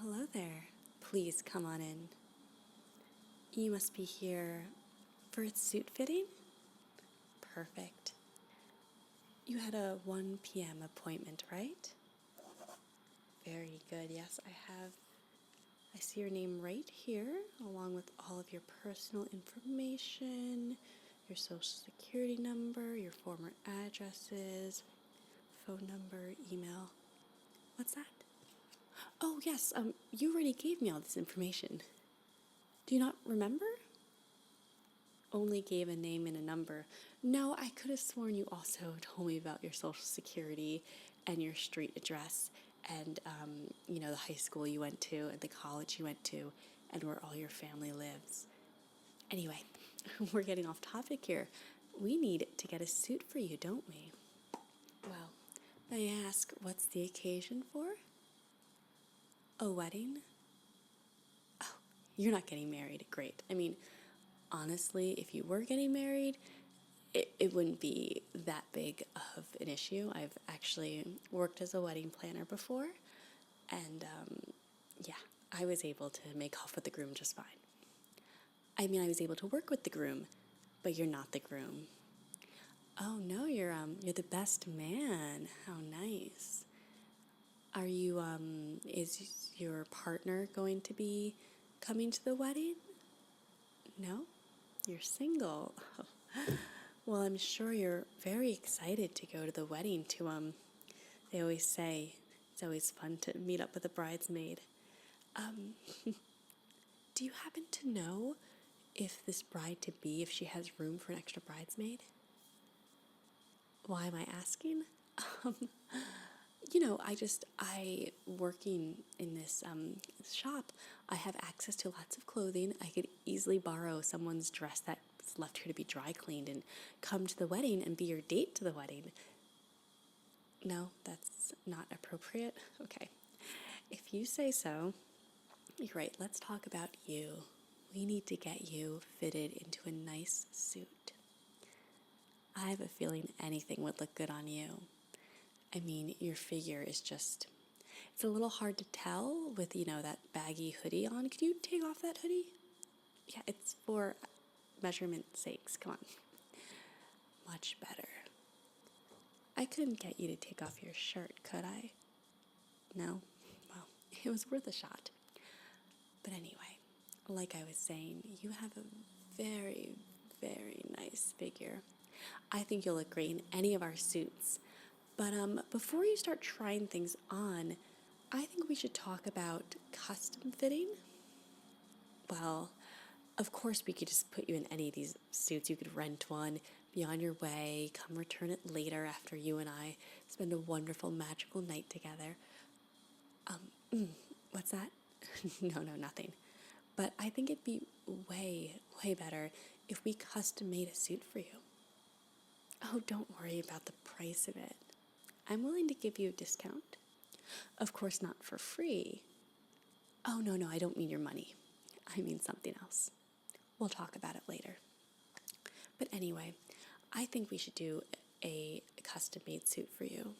hello there. Please come on in. You must be here for its suit fitting? Perfect. You had a 1 p.m. appointment, right? Very good. Yes, I see your name right here, along with all of your personal information, your social security number, your former addresses, phone number, email. What's that? Oh, yes, you already gave me all this information. Do you not remember? Only gave a name and a number. No, I could have sworn you also told me about your social security and your street address and, the high school you went to and the college you went to and where all your family lives. Anyway, we're getting off topic here. We need to get a suit for you, don't we? Well, may I ask, what's the occasion for? A wedding? Oh, you're not getting married. Great. Honestly, if you were getting married, it wouldn't be that big of an issue. I've actually worked as a wedding planner before, and I was able to make off with the groom just fine. I was able to work with the groom, but you're not the groom. Oh no, you're the best man. How nice. Are you is your partner going to be coming to the wedding? No? You're single. Well, I'm sure you're very excited to go to the wedding they always say it's always fun to meet up with a bridesmaid. Do you happen to know if this bride-to-be, if she has room for an extra bridesmaid? Why am I asking? I working in this shop, I have access to lots of clothing. I could easily borrow someone's dress that's left here to be dry cleaned and come to the wedding and be your date to the wedding. No, that's not appropriate? Okay. If you say so, you're right. Let's talk about you. We need to get you fitted into a nice suit. I have a feeling anything would look good on you. Your figure is just, it's a little hard to tell with, that baggy hoodie on. Could you take off that hoodie? Yeah, it's for measurement sakes. Come on. Much better. I couldn't get you to take off your shirt, could I? No? Well, it was worth a shot. But anyway, like I was saying, you have a very, very nice figure. I think you'll look great in any of our suits. But before you start trying things on, I think we should talk about custom fitting. Well, of course we could just put you in any of these suits. You could rent one, be on your way, come return it later after you and I spend a wonderful, magical night together. What's that? No, nothing. But I think it'd be way, way better if we custom made a suit for you. Oh, don't worry about the price of it. I'm willing to give you a discount. Of course, not for free. Oh, no, I don't mean your money. I mean something else. We'll talk about it later. But anyway, I think we should do a custom-made suit for you,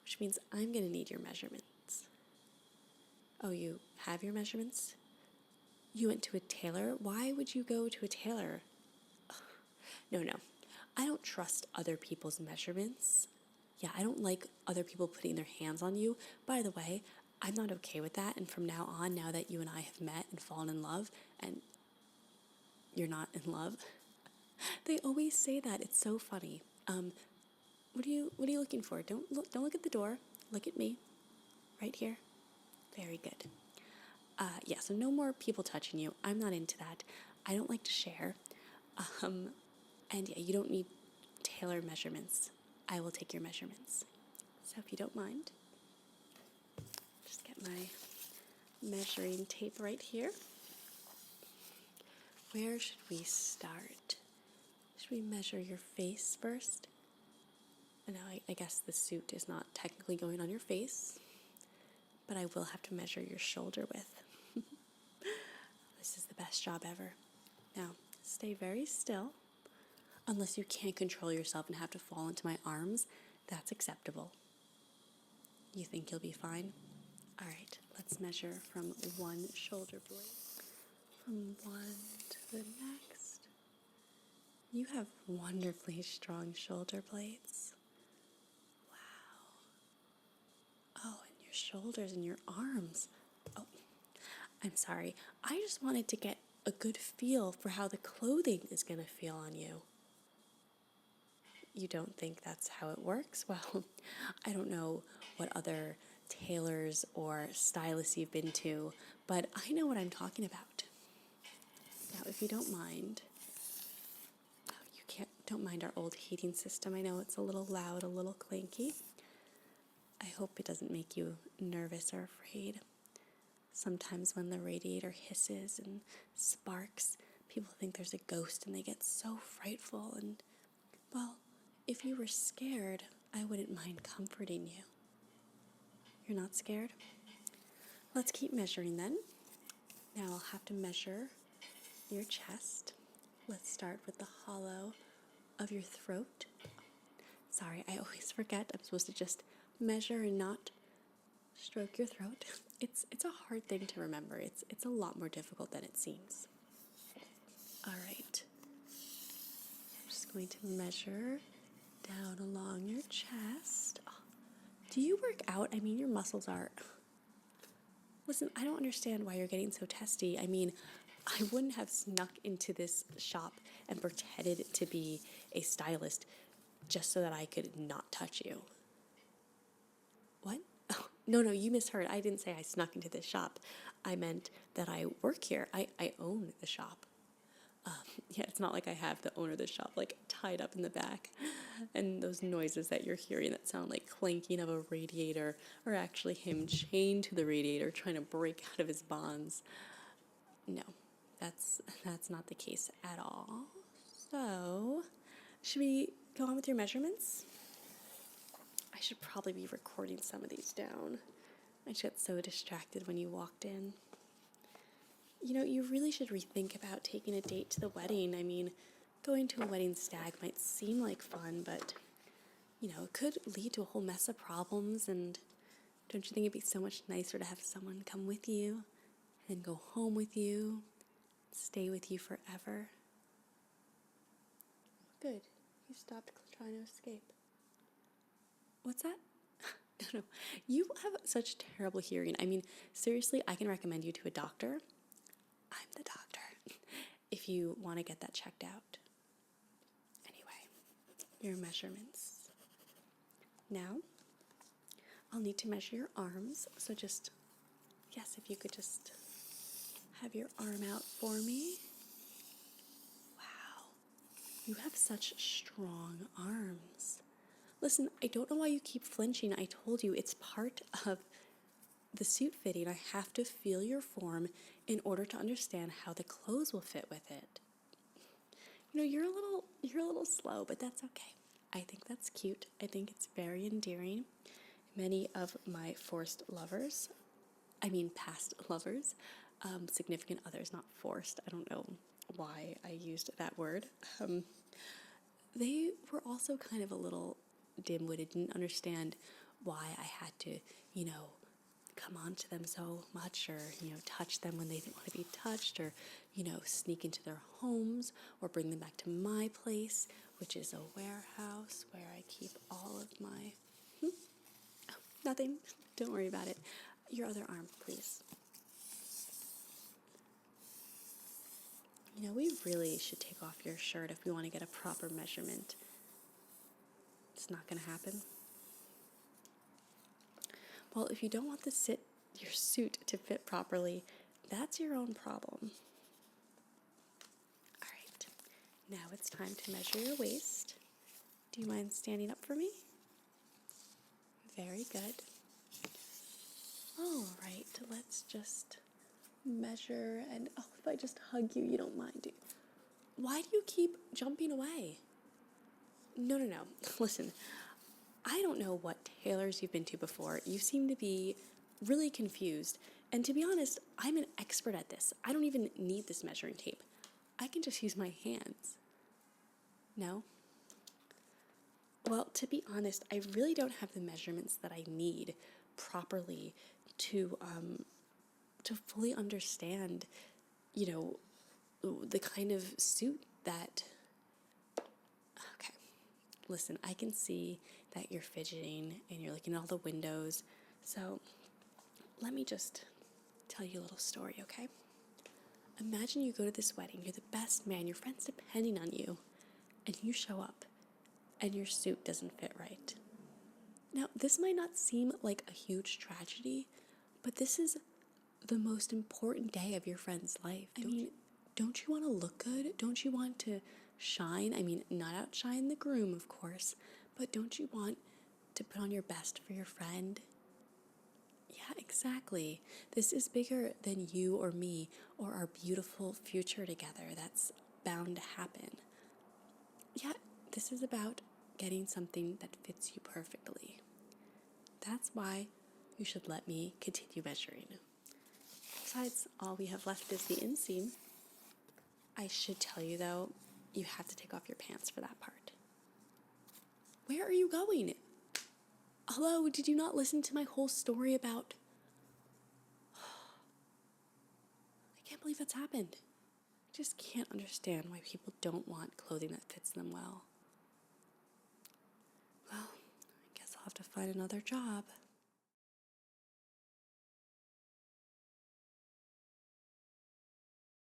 which means I'm going to need your measurements. Oh, you have your measurements? You went to a tailor? Why would you go to a tailor? No. I don't trust other people's measurements. Yeah, I don't like other people putting their hands on you. By the way, I'm not okay with that. And from now on, now that you and I have met and fallen in love, and you're not in love, they always say that. It's so funny. What are you looking for? Don't look at the door. Look at me, right here. Very good. So no more people touching you. I'm not into that. I don't like to share. And yeah, you don't need tailor measurements. I will take your measurements. So if you don't mind, just get my measuring tape right here. Where should we start? Should we measure your face first? Now, I guess the suit is not technically going on your face, but I will have to measure your shoulder width. This is the best job ever. Now, stay very still. Unless you can't control yourself and have to fall into my arms, that's acceptable. You think you'll be fine? All right, Let's measure from one shoulder blade, from one to the next. You have wonderfully strong shoulder blades. Wow. Oh, and your shoulders and your arms. Oh, I'm sorry. I just wanted to get a good feel for how the clothing is going to feel on you. You don't think that's how it works? Well, I don't know what other tailors or stylists you've been to, but I know what I'm talking about. Now, if you don't mind, don't mind our old heating system. I know it's a little loud, a little clanky. I hope it doesn't make you nervous or afraid. Sometimes when the radiator hisses and sparks, people think there's a ghost and they get so frightful. And, well, if you were scared, I wouldn't mind comforting you. You're not scared? Let's keep measuring then. Now I'll have to measure your chest. Let's start with the hollow of your throat. Sorry, I always forget. I'm supposed to just measure and not stroke your throat. It's a hard thing to remember. It's a lot more difficult than it seems. All right. I'm just going to measure down along your chest. Oh, do you work out? I mean, your muscles are... Listen, I don't understand why you're getting so testy. I mean, I wouldn't have snuck into this shop and pretended to be a stylist just so that I could not touch you. What? Oh, no, you misheard. I didn't say I snuck into this shop. I meant that I work here. I own the shop. Yeah, it's not like I have the owner of the shop like tied up in the back. And those noises that you're hearing that sound like clanking of a radiator are actually him chained to the radiator trying to break out of his bonds. No, that's not the case at all. So, should we go on with your measurements? I should probably be recording some of these down. I just got so distracted when you walked in. You know, you really should rethink about taking a date to the wedding. I mean, going to a wedding stag might seem like fun, but, you know, it could lead to a whole mess of problems. And don't you think it'd be so much nicer to have someone come with you and go home with you, stay with you forever? Good. You stopped trying to escape. What's that? No. You have such terrible hearing. I mean, seriously, I can recommend you to a doctor. I'm the doctor. If you want to get that checked out. Anyway, your measurements. Now, I'll need to measure your arms. So yes, if you could just have your arm out for me. Wow, you have such strong arms. Listen, I don't know why you keep flinching. I told you it's part of the suit fitting. I have to feel your form in order to understand how the clothes will fit with it. You know, you're a little slow, but that's okay. I think that's cute. I think it's very endearing. Many of my past lovers, significant others, not forced. I don't know why I used that word. They were also kind of a little dim-witted, didn't understand why I had to, come on to them so much, or, touch them when they didn't want to be touched, or, sneak into their homes or bring them back to my place, which is a warehouse where I keep all of my... Oh, nothing. Don't worry about it. Your other arm, please. We really should take off your shirt if we want to get a proper measurement. It's not going to happen. Well, if you don't want your suit to fit properly, that's your own problem. All right, now it's time to measure your waist. Do you mind standing up for me? Very good. All right, let's just measure, and if I just hug you, you don't mind, do you? Why do you keep jumping away? No. Listen, I don't know what tailors you've been to before. You seem to be really confused. And to be honest, I'm an expert at this. I don't even need this measuring tape. I can just use my hands. No? Well, to be honest, I really don't have the measurements that I need properly to to fully understand, the kind of suit that, okay, listen, I can see that you're fidgeting and you're looking at all the windows. So let me just tell you a little story, okay? Imagine you go to this wedding, you're the best man, your friend's depending on you, and you show up and your suit doesn't fit right. Now, this might not seem like a huge tragedy, but this is the most important day of your friend's life. Don't you want to look good? Don't you want to shine? Not outshine the groom, of course, but don't you want to put on your best for your friend? Yeah, exactly. This is bigger than you or me or our beautiful future together that's bound to happen. Yeah, this is about getting something that fits you perfectly. That's why you should let me continue measuring. Besides, all we have left is the inseam. I should tell you, though, you have to take off your pants for that part. Where are you going? Hello, did you not listen to my whole story about... I can't believe that's happened. I just can't understand why people don't want clothing that fits them well. Well, I guess I'll have to find another job.